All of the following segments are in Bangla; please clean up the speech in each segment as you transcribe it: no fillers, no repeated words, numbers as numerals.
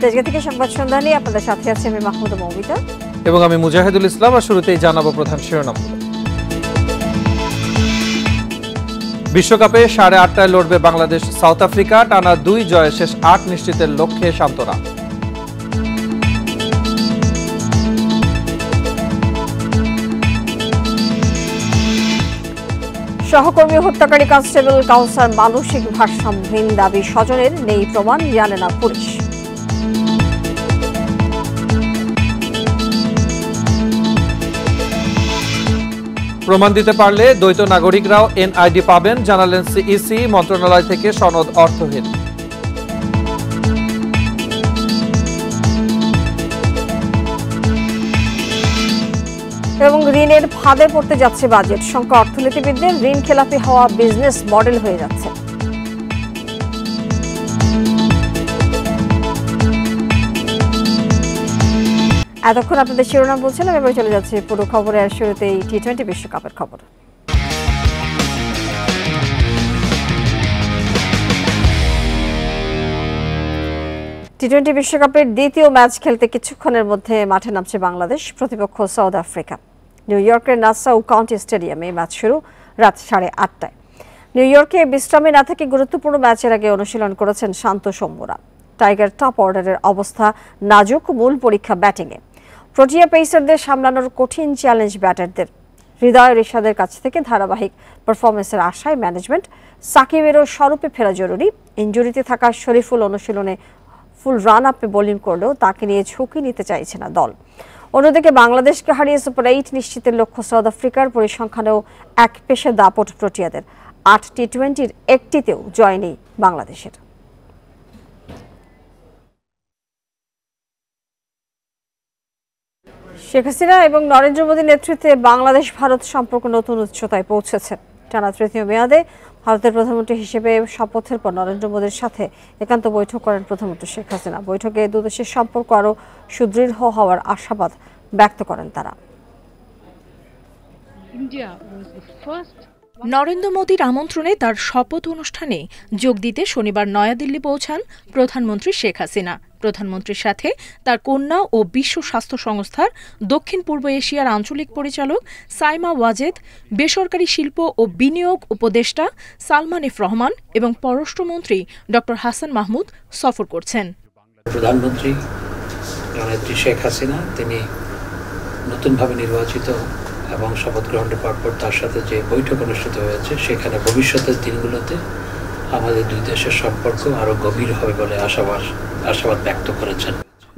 দেশকে থেকে সংবাদ সন্ধ্যা নিয়ে আপনাদের সাথে আছি আমি মাহমুদা মৌমিতা এবং আমি মুজাহিদুল ইসলাম। আর শুরুতেই জানাবো প্রধান শিরোনাম। বিশ্বকাপে 8:30টায় লড়বে বাংলাদেশ সাউথ আফ্রিকা। টানা 2 জয়ে শেষ 8 নিশ্চিতের লক্ষ্যে সান্তরা। সহকর্মী হত্যাকারী কনস্টেবল কাউসার মানসিক ভারসাম্যহীন দাবি স্বজনের, নেই প্রমাণ, জানে না পুলিশ। প্রমাণ দিতে পারলে দ্বৈত নাগরিকরাও এনআইডি পাবেন, জানালেন সিইসি। মন্ত্রণালয় থেকে সনদ অর্থহীন। এবং ঋণের ফাঁদে পড়তে যাচ্ছে বাজেট। সংখ্যা অর্থনীতিবিদদের, ঋণ খেলাপি হওয়া বিজনেস মডেল হয়ে যাচ্ছে। এতক্ষণ আপনাদের শিরোনাম বলছিলাম, এবার চলে যাচ্ছে পুরো খবরে। আর শুরুতেই টি-20 বিশ্বকাপের খবর। টি-20 বিশ্বকাপের দ্বিতীয় ম্যাচ খেলতে কিছুক্ষণের মধ্যে মাঠে নামছে বাংলাদেশ। প্রতিপক্ষ সাউথ আফ্রিকা। নিউ ইয়র্কের নাসাউ কাউন্টি স্টেডিয়ামে ম্যাচ শুরু রাত 8:30টায়। নিউ ইয়র্কে বিশ্রামে না থেকে গুরুত্বপূর্ণ ম্যাচের আগে অনুশীলন করেছেন শান্ত সৌম্যরা। টাইগার টপ অর্ডারের অবস্থা নাজুক, মূল পরীক্ষা ব্যাটিংয়ে। প্রোটিয়া পেসারদের সামলানোর কঠিন চ্যালেঞ্জ ব্যাটারদের। হৃদয় রিশাদের কাছ থেকে ধারাবাহিক পারফরমেন্সের আশায় ম্যানেজমেন্ট। সাকিবেরও স্বরূপে ফেরা জরুরি। ইনজুরিতে থাকা শরীফুল অনুশীলনে ফুল রান আপে বোলিং করলেও তাকে নিয়ে ঝুঁকি নিতে চাইছে না দল। অন্যদিকে বাংলাদেশকে হারিয়ে সুপার 8 নিশ্চিতের লক্ষ্য সাউথ আফ্রিকার। পরিসংখ্যানেও এক পেশে দাপট প্রোটিয়াদের। 8 টি-20-র একটিতেও জয় নেই বাংলাদেশের। শেখ হাসিনা এবং নরেন্দ্র মোদীর নেতৃত্বে বাংলাদেশ ভারত সম্পর্ক নতুন উচ্চতায় পৌঁছেছে। টানা তৃতীয় মেয়াদে ভারতের প্রধানমন্ত্রী হিসেবে শপথের পর নরেন্দ্র মোদীর সাথে একান্ত বৈঠক করেন প্রধানমন্ত্রী শেখ হাসিনা। বৈঠকে দুদেশের সম্পর্ক আরও সুদৃঢ় হওয়ার আশাবাদ ব্যক্ত করেন তারা। নরেন্দ্র মোদীর আমন্ত্রণে তার শপথ অনুষ্ঠানে যোগ দিতে শনিবার নয়াদিল্লি পৌঁছান প্রধানমন্ত্রী শেখ হাসিনা। প্রধানমন্ত্রীর সাথে তার কন্যা ও বিশ্ব স্বাস্থ্য সংস্থার দক্ষিণ পূর্ব এশিয়ার আঞ্চলিক পরিচালক সাইমা ওয়াজেদ, বেসরকারি শিল্প ও বিনিয়োগ উপদেষ্টা সালমান এফ রহমান এবং পররাষ্ট্রমন্ত্রী ড হাসান মাহমুদ সফর করছেন। প্রধানমন্ত্রী জননেত্রী শেখ হাসিনা তিনি নতুনভাবে নির্বাচিত এবং শপথ গ্রহণের পরপর তার সাথে যে বৈঠক অনুষ্ঠিত হয়েছে সেখানে ভবিষ্যতের দিনগুলোতে আমাদের দুই দেশের সম্পর্ক আরও গভীর হবে বলে আশাবাদ ব্যক্ত করেছেন।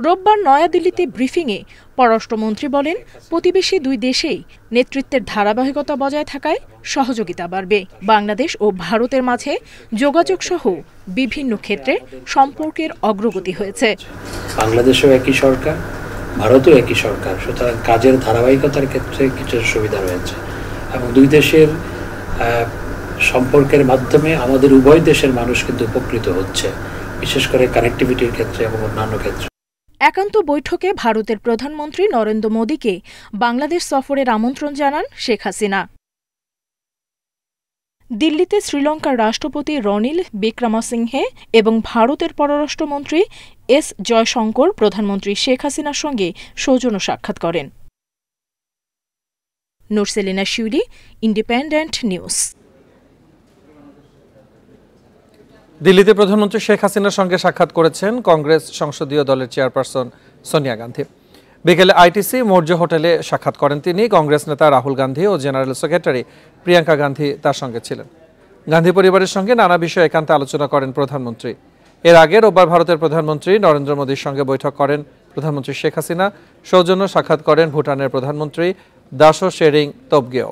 রোববার নয়াদিল্লিতে ব্রিফিংয়ে পররাষ্ট্রমন্ত্রী বলেন, প্রতিবেশী দুই দেশেই নেতৃত্বের ধারাবাহিকতা বজায় থাকায় সহযোগিতা বাড়বে। বাংলাদেশ ও ভারতের মাঝে যোগাযোগ সহ বিভিন্ন ক্ষেত্রে সম্পর্কের অগ্রগতি হয়েছে। বাংলাদেশেও একই সরকার, ভারতেও একই সরকার, সুতরাং কাজের ধারাবাহিকতার ক্ষেত্রে কিছু সুবিধা রয়েছে এবং দুই দেশের সম্পর্কের মাধ্যমে আমাদের উভয় দেশের মানুষ কিন্তু উপকৃত হচ্ছে, বিশেষ করে কানেক্টিভিটির ক্ষেত্রে এবং অন্যান্য ক্ষেত্রে। একান্ত বৈঠকে ভারতের প্রধানমন্ত্রী নরেন্দ্র মোদীকে বাংলাদেশ সফরের আমন্ত্রণ জানান শেখ হাসিনা। দিল্লিতে শ্রীলঙ্কার রাষ্ট্রপতি রনিল বিক্রমাসিংহে এবং ভারতের পররাষ্ট্রমন্ত্রী এস জয়শঙ্কর প্রধানমন্ত্রী শেখ হাসিনার সঙ্গে সৌজন্য সাক্ষাৎ করেন। নুরসেলিনা শিউলি, ইন্ডিপেন্ডেন্ট নিউজ। দিল্লিতে প্রধানমন্ত্রী শেখ হাসিনার সঙ্গে সাক্ষাৎ করেছেন কংগ্রেস সংসদীয় দলের চেয়ারপারসন সোনিয়া গান্ধী। বিকেলে আইটিসি মৌর্য হোটেলে সাক্ষাৎ করেন তিনি। কংগ্রেস নেতা রাহুল গান্ধী ও জেনারেল সেক্রেটারি প্রিয়াঙ্কা গান্ধী তার সঙ্গে ছিলেন। গান্ধী পরিবারের সঙ্গে নানা বিষয়ে একান্তে আলোচনা করেন প্রধানমন্ত্রী। এর আগে রোববার ভারতের প্রধানমন্ত্রী নরেন্দ্র মোদীর সঙ্গে বৈঠক করেন প্রধানমন্ত্রী শেখ হাসিনা। সৌজন্য সাক্ষাৎ করেন ভুটানের প্রধানমন্ত্রী দাশো শেরিং তোবগেও।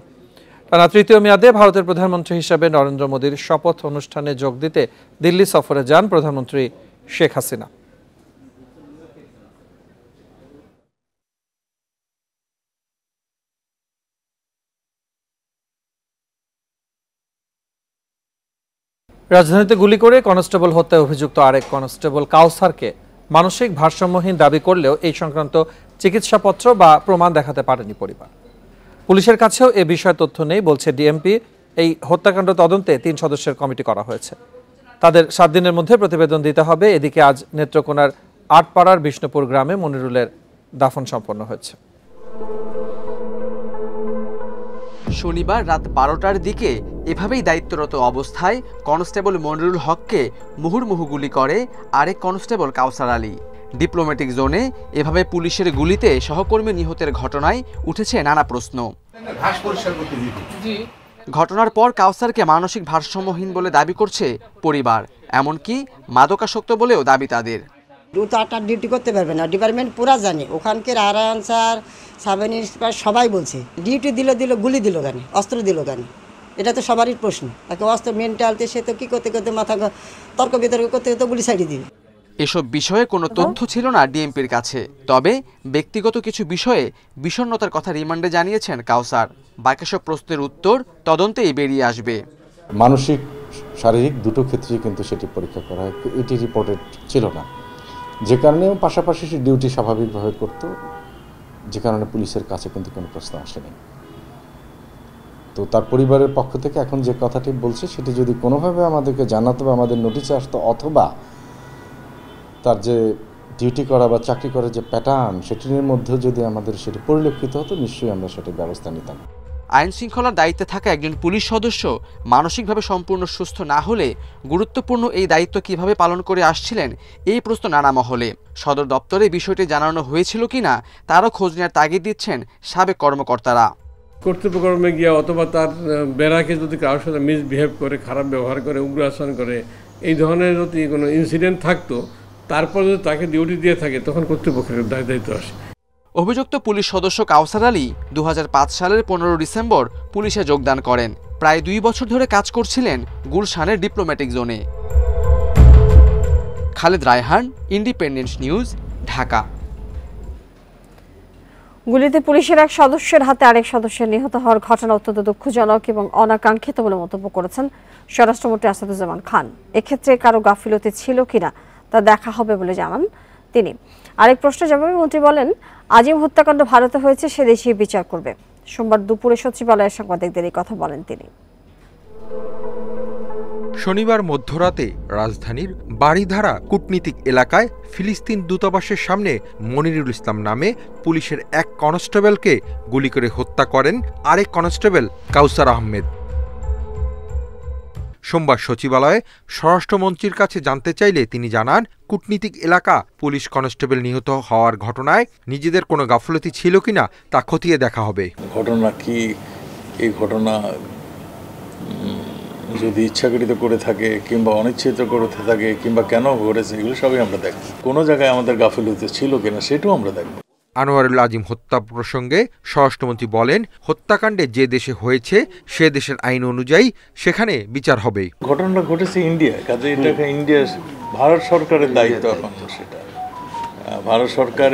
টানা তৃতীয় মেয়াদে ভারতের প্রধানমন্ত্রী হিসেবে নরেন্দ্র মোদীর শপথ অনুষ্ঠানে যোগ দিতে দিল্লি সফরে যান প্রধানমন্ত্রী শেখ হাসিনা। রাজধানীতে গুলি করে কনস্টেবল হত্যায় অভিযুক্ত আরেক কনস্টেবল কাউসারকে মানসিক ভারসাম্যহীন দাবি করলেও এই সংক্রান্ত চিকিৎসাপত্র বা প্রমাণ দেখাতে পারেনি পরিবার। পুলিশের কাছেও এ বিষয়ে তথ্য নেই বলছে ডিএমপি। এই হত্যাকাণ্ড তদন্তে 3 সদস্যের কমিটি করা হয়েছে। তাদের 7 দিনের মধ্যে প্রতিবেদন দিতে হবে। এদিকে আজ নেত্রকোনার আটপাড়ার বিষ্ণুপুর গ্রামে মনিরুলের দাফন সম্পন্ন হয়েছে। শনিবার রাত 12টার দিকে এভাবেই দায়িত্বরত অবস্থায় কনস্টেবল মনিরুল হককে মুহুর্মুহু গুলি করে আরেক কনস্টেবল কাউসার আলী। ডিপ্লোম্যাটিক জোনে এভাবে পুলিশের গুলিতে সহকর্মী নিহতের ঘটনায় উঠেছে নানা প্রশ্ন। ঘটনার পর কাউসারকে মানসিক ভারসাম্যহীন বলে দাবি করছে পরিবার, এমনকি মাদকাসক্ত বলেও দাবি তাদের। 2-8টা ডিউটি করতে পারবে না, ডিপার্টমেন্ট পুরা জানে। ওখানকার আরআন স্যার, সাব ইন্সপেক্টর সবাই বলছে ডিউটি দিল গুলি দিল কেন, অস্ত্র দিল কেন, এটা তো সবারই প্রশ্ন। তাকে অস্ত্র মেন্টালতে সে তো কি করতে করতে মাথা তর্ক বিতর্ক করতে করতে গুলি ছাড়িয়ে দিবে। এসব বিষয়ে কোনো তথ্য ছিল না ডিএমপির কাছে, তবে ব্যক্তিগত কিছু বিষয়ে বিষণ্ণতার কথা রিমান্ডে জানিয়েছেন কাউসার। বাকি সব প্রশ্নের উত্তর তদন্তেই বেরিয়ে আসবে। মানসিক শারীরিক দুটো ক্ষেত্রেই কিন্তু সেটি পরীক্ষা করা হয়, এটি রিপোর্টেড ছিল না, যে কারণে পাশাপাশি সে ডিউটি স্বাভাবিকভাবে করত, যে কারণে পুলিশের কাছে কিন্তু কোনো প্রশ্ন আসেনি। তো তার পরিবারের পক্ষ থেকে এখন যে কথাটি বলছে সেটি যদি কোনোভাবে আমাদেরকে জানাতো বা আমাদের নোটিশে আসতো, অথবা তার যে ডিউটি করা বা চাকরি করার যে প্যাটার্ন সেটির মধ্যে যদি আমাদের সেটি পরিলক্ষিত হতো, নিশ্চয়ই আমরা সেটির ব্যবস্থা নিতাম। আইন শৃঙ্খলার দায়িত্বে থাকা একজন পুলিশ সদস্য মানসিকভাবে সম্পূর্ণ সুস্থ না হলে গুরুত্বপূর্ণ এই দায়িত্ব কিভাবে পালন করে আসছিলেন, এই প্রশ্ন নানা মহলে। সদর দপ্তরে বিষয়টি জানানো হয়েছিল কিনা তারও খোঁজ নেওয়ার তাগিদ দিচ্ছেন সাবেক কর্মকর্তারা। কর্তৃপক্ষে গিয়া অথবা তার বেড়াকে যদি কারোর সাথে মিসবিহেভ করে, খারাপ ব্যবহার করে, উগ্র আচরণ করে, এই ধরনের যদি কোনো ইনসিডেন্ট থাকতো, তারপর যদি তাকে ডিউটি দিয়ে থাকে, তখন কর্তৃপক্ষের দায়িত্ব আসে। অভিযুক্ত পুলিশ সদস্য কাউসার আলী 2005 সালের 15 ডিসেম্বর পুলিশে যোগদান করেন। প্রায় 2 বছর ধরে কাজ করছিলেন গুলশানের ডিপ্লোম্যাটিক জোনে। Khaled Raihan, independent news, Dhaka. গুলিতে পুলিশের এক সদস্যের হাতে আরেক সদস্যের নিহত হওয়ার ঘটনা অত্যন্ত দুঃখজনক এবং অনাকাঙ্ক্ষিত বলে মন্তব্য করেছেন স্বরাষ্ট্রমন্ত্রী আসাদুজ্জামান খান। এক্ষেত্রে কারো গাফিলতি ছিল কিনা তা দেখা হবে বলে জানান তিনি। আরেক প্রশ্নের জবাবে মন্ত্রী বলেন, আজিম হত্যাকাণ্ড ভারতে হয়েছে, সে দেশেই বিচার করবে। সোমবার দুপুরে সচিবালয়ে সাংবাদিকদের এই কথা বলেন তিনি। শনিবার মধ্যরাতে রাজধানীর বাড়িধারা কূটনীতিক এলাকায় ফিলিস্তিন দূতাবাসের সামনে মনিরুল ইসলাম নামে পুলিশের এক কনস্টেবলকে গুলি করে হত্যা করেন আরেক কনস্টেবল কাউসার আহমেদ। সোমবার সচিবালয়ে স্বরাষ্ট্রমন্ত্রীর কাছে জানতে চাইলে তিনি জানান, কূটনীতিক এলাকা পুলিশ কনস্টেবল নিহত হওয়ার ঘটনায় নিজেদের কোনো গাফলতি ছিল কিনা তা খতিয়ে দেখা হবে। ঘটনা কি, এই ঘটনা যদি ইচ্ছাকৃত করে থাকে কিংবা অনিচ্ছিত করে থাকে কিংবা কেন ঘটেছে, এগুলো সবই আমরা দেখব। কোনো জায়গায় আমাদের গাফিলতি ছিল কিনা সেটাও আমরা দেখব। আনোয়ারুল আজিম হত্যা প্রসঙ্গে স্বরাষ্ট্রমন্ত্রী বলেন, হত্যাকাণ্ডে যে দেশে হয়েছে সে দেশের আইন অনুযায়ী সেখানে বিচার হবে। ঘটনাটা ঘটেছে ইন্ডিয়ায়, কাজে এটাকে ইন্ডিয়ার ভারত সরকারের দায়িত্ব। এখন সেটা ভারত সরকার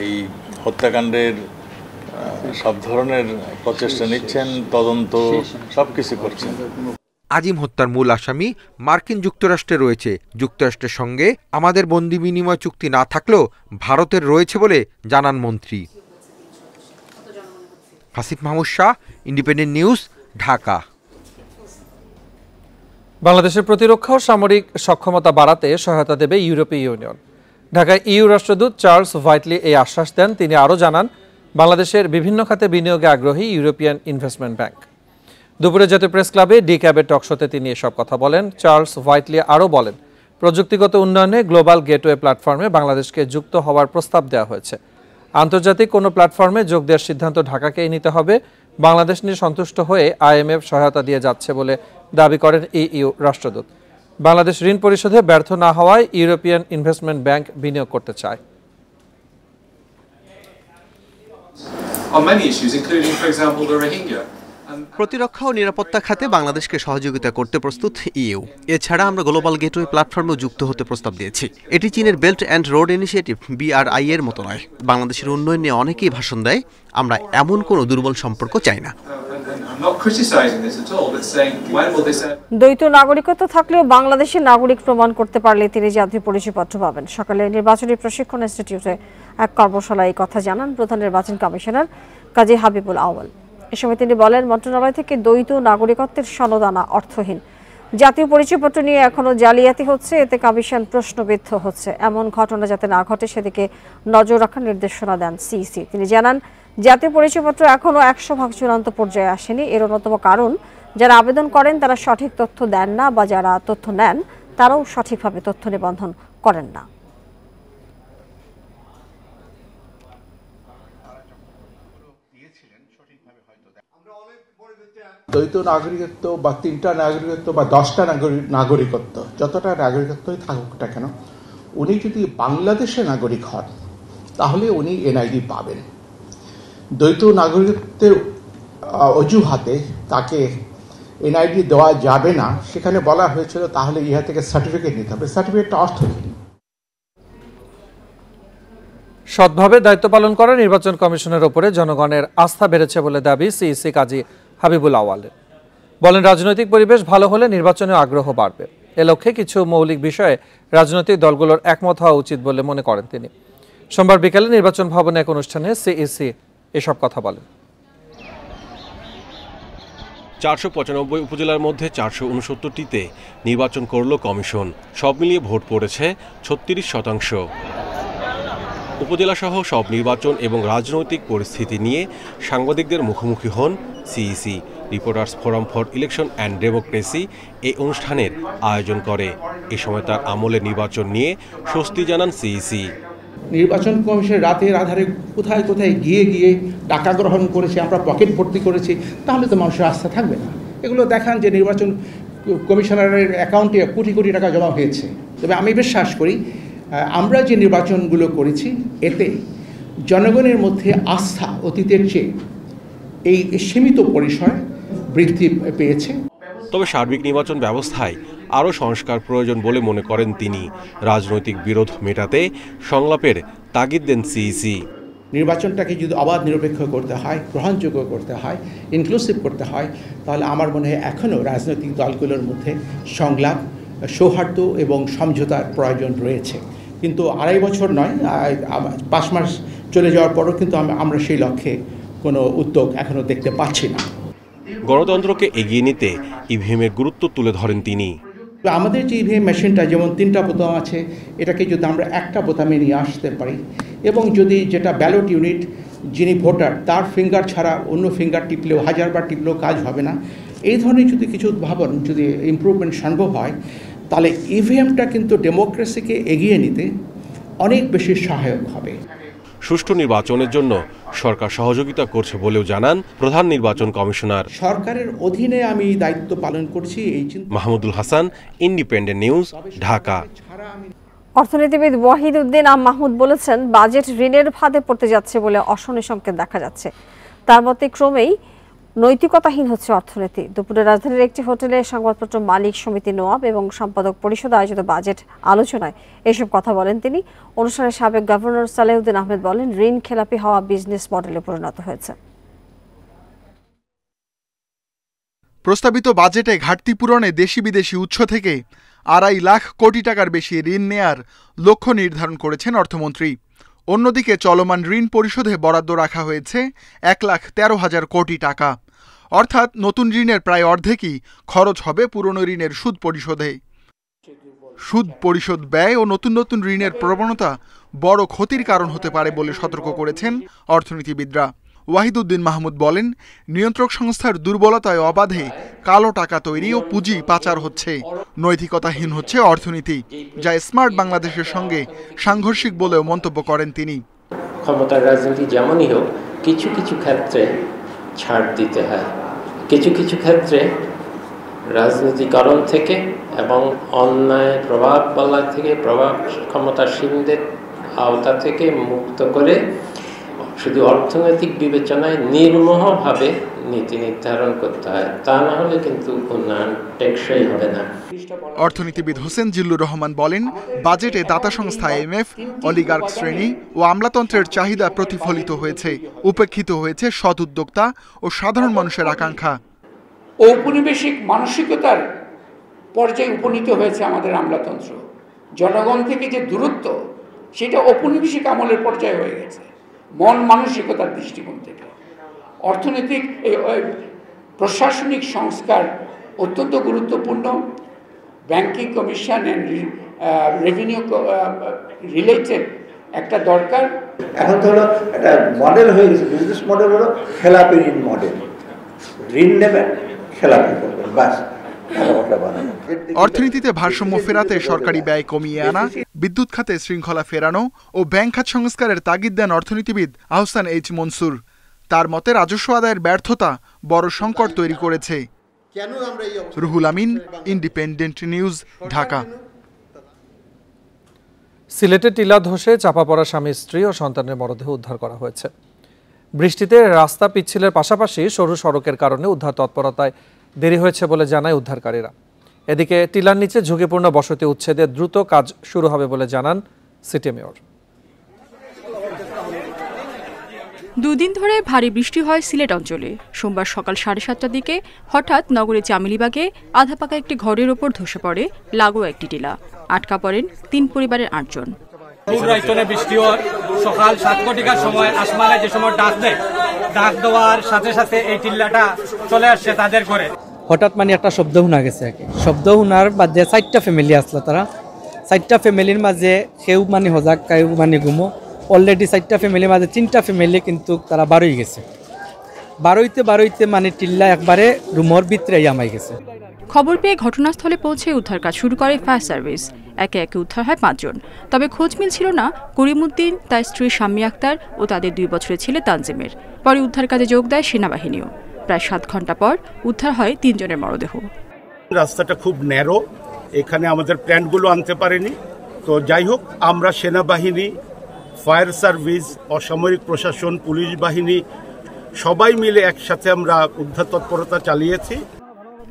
এই হত্যাকাণ্ডের সব ধরনের প্রচেষ্টা নিচ্ছেন, তদন্ত সবকিছু করছেন। আজিম হত্যার মূল আসামি মার্কিন যুক্তরাষ্ট্রে রয়েছে। যুক্তরাষ্ট্রের সঙ্গে আমাদের বন্দি বিনিময় চুক্তি না থাকলেও ভারতের রয়েছে বলে জানান মন্ত্রী। Hasif Mahmud Shah, independent news, Dhaka. বাংলাদেশের প্রতিরক্ষা ও সামরিক সক্ষমতা বাড়াতে সহায়তা দেবে ইউরোপীয় ইউনিয়ন। ঢাকায় ইইউ রাষ্ট্রদূত চার্লস ভাইটলি এই আশ্বাস দেন। তিনি আরও জানান, বাংলাদেশের বিভিন্ন খাতে বিনিয়োগে আগ্রহী ইউরোপিয়ান ইনভেস্টমেন্ট ব্যাংক। দুপুরে জাতীয় প্রেস ক্লাবে ডি ক্যাবের টকশোতে তিনি এসব কথা বলেন। চার্লস ভাইটলি আরও বলেন, প্রযুক্তিগত উন্নয়নে গ্লোবাল গেটওয়ে প্ল্যাটফর্মে বাংলাদেশকে যুক্ত হওয়ার প্রস্তাব দেওয়া হয়েছে। আন্তর্জাতিক কোনো প্ল্যাটফর্মে যোগ দেওয়ার সিদ্ধান্ত ঢাকাকেই নিতে হবে। বাংলাদেশ নিয়ে সন্তুষ্ট হয়ে আইএমএফ সহায়তা দিয়ে যাচ্ছে বলে দাবি করেন ইইউ রাষ্ট্রদূত। বাংলাদেশ ঋণ পরিশোধে ব্যর্থ না হওয়ায় ইউরোপিয়ান ইনভেস্টমেন্ট ব্যাংক বিনিয়োগ করতে চায়। প্রতিরক্ষা ও নিরাপত্তা খাতে বাংলাদেশকে সহযোগিতা করতে প্রস্তুত ইইউ। এছাড়া আমরা গ্লোবাল গেটওয়ে প্ল্যাটফর্মেও যুক্ত হতে প্রস্তাব দিয়েছি। এটি চীনের belt and road initiative BRI এর মতো নয়। বাংলাদেশের উন্নয়ন নিয়ে অনেকেই ভাষণ দেয়, আমরা এমন কোনো দুর্বল সম্পর্ক চাই না। দ্বৈত নাগরিকত্ব থাকলেও বাংলাদেশের নাগরিক প্রমাণ করতে পারলে তিনি জাতীয় পরিচয়পত্র পাবেন। সকালে নির্বাচনী প্রশিক্ষণ ইনস্টিটিউটে এক কর্মশালায় এই কথা জানান প্রধান নির্বাচন কমিশনার কাজী হাবিবুল আউয়াল। এ সময় তিনি বলেন, মন্ত্রণালয় থেকে দ্বৈত নাগরিকত্বের সনদ আনা অর্থহীন। জাতীয় পরিচয়পত্র নিয়ে এখনো জালিয়াতি হচ্ছে, এতে কমিশন প্রশ্নবিদ্ধ হচ্ছে। এমন ঘটনা যাতে না ঘটে সেদিকে নজর রাখার নির্দেশনা দেন সিইসি। তিনি জানান, জাতীয় পরিচয়পত্র এখনো 100% চূড়ান্ত পর্যায়ে আসেনি। এর অন্যতম কারণ যারা আবেদন করেন তারা সঠিক তথ্য দেন না, বা যারা তথ্য নেন তারাও সঠিকভাবে তথ্য নিবন্ধন করেন না। দ্বৈত নাগরিকত্ব বা 3টা নাগরিকত্ব বা 10টা নাগরিকত্ব, যতটা নাগরিকত্বই থাকুক না কেন, উনি যদি বাংলাদেশের নাগরিক হন তাহলে উনি এনআইডি পাবেন। দ্বৈত নাগরিকত্বের অজুহাতে তাকে এনআইডি দেওয়া যাবে না, সেখানে বলা হয়েছিল তাহলে ইহা থেকে সার্টিফিকেট নিতে হবে। সার্টিফিকেটটা অর্থহীন। সৎভাবে দায়িত্ব পালন করা নির্বাচন কমিশনের ওপরে জনগণের আস্থা বেড়েছে বলে দাবি সিইসি কাজী হাবিবুল আওয়ালের। বলেন, রাজনৈতিক পরিবেশ ভালো হলে নির্বাচনে আগ্রহ বাড়বে। এ লক্ষ্যে কিছু মৌলিক বিষয়ে রাজনৈতিক দলগুলোর একমত হওয়া উচিত বলে মনে করেন তিনি। সোমবার বিকেলে নির্বাচন ভবনে এক অনুষ্ঠানে সিইসি এসব কথা বলেন। 495 উপজেলার মধ্যে 469টিতে নির্বাচন করল কমিশন। সব মিলিয়ে ভোট পড়েছে 36%। উপজেলাসহ সব নির্বাচন এবং রাজনৈতিক পরিস্থিতি নিয়ে সাংবাদিকদের মুখোমুখি হন CEC. Reporters forum for election and democracy এই অনুষ্ঠানের আয়োজন করে। এ সময় তার আমলে নির্বাচন নিয়ে স্বস্তি জানান সিইসি। নির্বাচন কমিশন রাতের আধারে কোথায় কোথায় গিয়ে গিয়ে টাকা গ্রহণ করেছে, আমরা পকেট ভর্তি করেছি, তাহলে তো মানুষের আস্থা থাকবে না। এগুলো দেখান যে নির্বাচন কমিশনারের অ্যাকাউন্টে কোটি কোটি টাকা জমা হয়েছে। তবে আমি বিশ্বাস করি আমরা যে নির্বাচনগুলো করেছি এতে জনগণের মধ্যে আস্থা অতীতের চেয়ে এই সীমিত পরিসরে বৃদ্ধি পেয়েছে। তবে সার্বিক নির্বাচন ব্যবস্থায় আরও সংস্কার প্রয়োজন বলে মনে করেন তিনি। রাজনৈতিক বিরোধ মেটাতে সংলাপের তাগিদ দেন সিইসি। নির্বাচনটাকে যদি অবাধ নিরপেক্ষ করতে হয়, গ্রহণযোগ্য করতে হয়, ইনক্লুসিভ করতে হয়, তাহলে আমার মনে হয় এখনও রাজনৈতিক দলগুলোর মধ্যে সংলাপ, সৌহার্দ্য এবং সমঝোতার প্রয়োজন রয়েছে। কিন্তু 2.5 বছর নয়, 5 মাস চলে যাওয়ার পরও কিন্তু আমরা সেই লক্ষ্যে কোনো উদ্যোগ এখনও দেখতে পাচ্ছি না। গণতন্ত্রকে এগিয়ে নিতে ইভিএমের গুরুত্ব তুলে ধরেন তিনি। আমাদের যে ইভিএম মেশিনটা যেমন 3টা বোতাম আছে, এটাকে যদি আমরা একটা বোতামে নিয়ে আসতে পারি, এবং যদি যেটা ব্যালট ইউনিট, যিনি ভোটার তার ফিঙ্গার ছাড়া অন্য ফিঙ্গার টিপলেও 1000 বার টিপলেও কাজ হবে না, এই ধরনের যদি কিছু উদ্ভাবন, যদি ইমপ্রুভমেন্ট সম্ভব হয়, তাহলে ইভিএমটা কিন্তু ডেমোক্রেসিকে এগিয়ে নিতে অনেক বেশি সহায়ক হবে। সুষ্ঠু নির্বাচনের জন্য সরকার সহযোগিতা করছে বলেও জানান প্রধান নির্বাচন কমিশনার। সরকারের অধীনে আমি দায়িত্ব পালন করছি। Mahmudul Hasan, independent news, Dhaka. অর্থনীতিবিদ ওয়াহিদ উদ্দিন আম মাহমুদ বলেছেন, বাজেট ঋণের ফাঁদে পড়তে যাচ্ছে বলে অশনি সংকেত দেখা যাচ্ছে। তার মতে ক্রমেই নৈতিকতাহীন হচ্ছে অর্থনীতি। দুপুরে রাজধানীর একটি হোটেলে সংবাদপত্র মালিক সমিতি নোয়াব এবং সম্পাদক পরিষদ আয়োজিত বাজেট আলোচনায় এসব কথা বলেন তিনি। অনুষ্ঠানে সাবেক গভর্নর সালেউদ্দিন আহমেদ বলেন, ঋণ খেলাপি হওয়া বিজনেস মডেলে পরিণত হয়েছে। প্রস্তাবিত বাজেটে ঘাটতি পূরণে দেশি বিদেশি উৎস থেকে 2.5 লাখ কোটি টাকার বেশি ঋণ নেয়ার লক্ষ্য নির্ধারণ করেছেন অর্থমন্ত্রী। অন্যদিকে চলমান ঋণ পরিশোধে বরাদ্দ রাখা হয়েছে 1,13,000 কোটি টাকা। অর্থাৎ নতুন ঋণের প্রায় অর্ধেকই খরচ হবে পুরনো ঋণের সুদ পরিশোধে। সুদ পরিশোধ ব্যয় ও নতুন নতুন ঋণের প্রবণতা বড় ক্ষতির কারণ হতে পারে বলে সতর্ক করেছেন অর্থনীতিবিদরা। ওয়াহিদ উদ্দিন মাহমুদ বলেন, নিয়ন্ত্রক সংস্থার দুর্বলতায় অবাধে কালো টাকা তৈরি ও পুঁজি পাচার হচ্ছে। নৈতিকতাহীন হচ্ছে অর্থনীতি, যা স্মার্ট বাংলাদেশের সঙ্গে সাংঘর্ষিক বলেও মন্তব্য করেন তিনি। ক্ষমতার রাজনীতি যেমনই হোক, কিছু কিছু ক্ষেত্রে ছাড় দিতে হয়। কিছু কিছু ক্ষেত্রে রাজনীতিকরণ থেকে এবং অন্যায় প্রভাব বলা থেকে, প্রভাব ক্ষমতাসীনদের আওতা থেকে মুক্ত করে শুধু অর্থনৈতিক বিবেচনায় নির্মোহভাবে নীতি নির্ধারণ করতে হয়। তা না হলে কিন্তু উন্নয়ন টেকসই হবে না। অর্থনীতিবিদ হোসেন জিল্লুর রহমান বলেন, বাজেটে দাতা সংস্থা IMF, অলিগার্ক শ্রেণী ও আমলাতন্ত্রের চাহিদা প্রতিফলিত হয়েছে। উপেক্ষিত হয়েছে সৎ উদ্যোক্তা ও সাধারণ মানুষের আকাঙ্ক্ষা। ঔপনিবেশিক মানসিকতার পর্যায়ে উপনীত হয়েছে আমাদের আমলাতন্ত্র। জনগণ থেকে যে দূরত্ব, সেটা ঔপনিবেশিক আমলের পর্যায়ে হয়ে গেছে মন মানসিকতার দৃষ্টিকোণ থেকে। অর্থনৈতিক প্রশাসনিক সংস্কার অত্যন্ত গুরুত্বপূর্ণ banking commission and revenue related একটা দরকার। এখন তো হলো একটা মডেল হয়ে গেছে, বিজনেস মডেল হলো খেলাপি ঋণ মডেল। ঋণ নেবেন, খেলাপি করবেন, বাস। অর্থনীতিতে ভারসাম্য ফেরাতে সরকারি ব্যয় কমিয়ে আনা, বিদ্যুৎ খাতে শৃঙ্খলা ফেরানো ও ব্যাংক খাত সংস্কারের তাগিদ দেন অর্থনীতিবিদ আহসান এইচ মনসুর। তার মতে রাজস্ব আদায়ের ব্যর্থতা বড় সংকট তৈরি করেছে। Ruhul Amin, independent news, Dhaka. সিলেটে টিলা ধসে চাপা পড়া স্বামী স্ত্রী ও সন্তানের মরদেহ উদ্ধার করা হয়েছে। বৃষ্টিতে রাস্তা পিচ্ছিলের পাশাপাশি সরু সড়কের কারণে উদ্ধার তৎপরতায় দেরি হয়েছে বলে জানায় উদ্ধারকারীরা। এদিকে টিলার নিচে ঝুঁকিপূর্ণ বসতি উচ্ছেদে দ্রুত কাজ শুরু হবে বলে জানান সিটি মেয়র। দুদিন ধরে ভারী বৃষ্টি হয় সিলেট অঞ্চলে। সোমবার সকাল 7:30টার দিকে হঠাৎ নগরের চামেলিবাগে আধা পাকা একটি ঘরের ওপর ধসে পড়ে লাগোয়া একটি টিলা। আটকা পড়েন 3 পরিবারের 8 জন। বৃষ্টি হওয়ার সকাল 7 ঘটিকার সময় আসমানে যে সময় ডাক দেওয়ার সাথে সাথে এই টিল্লাটা চলে আসছে তাদের ঘরে। হঠাৎ মানে একটা শব্দ শোনা গেছে। শব্দ শোনার মাঝে 4টা ফ্যামিলি আসলো। তারা 4টা ফ্যামিলির মাঝে কেউ মানে হজাক, কেউ মানে ঘুমো। অলরেডি 4টা ফ্যামিলির মাঝে 3টা ফ্যামিলি কিন্তু তারা বারোই গেছে। বারোইতে মানে টিল্লা একবারে রুমের ভিতরে আমায় গেছে। খবর পেয়ে ঘটনাস্থলে পৌঁছে উদ্ধার কাজ শুরু করে ফায়ার সার্ভিস। একে একে উদ্ধার হয় 5 জন। তবে খোঁজ মিলছিল না করিমউদ্দিন, তার স্ত্রী শাম্মী আক্তার ও তাদের 2 বছরের ছেলে তানজিমের। পরে উদ্ধার কাজে যোগ দেয় সেনাবাহিনীও। প্রায় 7 ঘন্টা পর উদ্ধার হয় 3 জনের মরদেহ। রাস্তাটা খুব ন্যারো, এখানে আমাদের প্ল্যানগুলো আনতে পারেনি। তো যাই হোক, আমরা সেনাবাহিনী, ফায়ার সার্ভিস, অসামরিক প্রশাসন, পুলিশ বাহিনী সবাই মিলে একসাথে আমরা উদ্ধার তৎপরতা চালিয়েছি।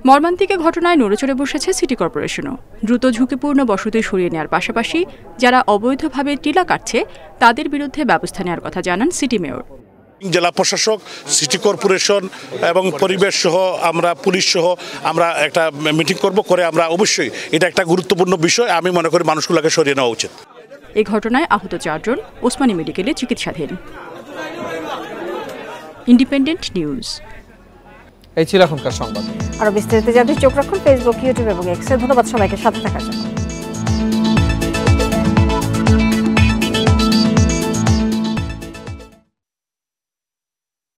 মর্মান্তিক ঘটনায় নড়েচড়ে বসেছে সিটি কর্পোরেশনও। দ্রুত ঝুঁকিপূর্ণ বসতি সরিয়ে নেওয়ার পাশাপাশি যারা অবৈধভাবে টিলা কাটছে তাদের বিরুদ্ধে ব্যবস্থা নেওয়ার কথা জানান সিটি মেয়র। জেলা প্রশাসক, সিটি কর্পোরেশন এবং পরিবেশ সহ আমরা পুলিশ সহ আমরা একটা মিটিং করব, করে আমরা অবশ্যই এটা একটা গুরুত্বপূর্ণ বিষয় আমি মনে করি মানুষগুলোকে সরিয়ে নেওয়া উচিত। এই ঘটনায় আহত 4 জন ওসমানী মেডিকেলে চিকিৎসাধীন। Independent news. এই ছিল এখনকার সংবাদ। আরো বিস্তারিত জানতে চোখ রাখুন ফেসবুক, ইউটিউব এবং এক্সে। ধন্যবাদ সবাইকে সাথে থাকার জন্য।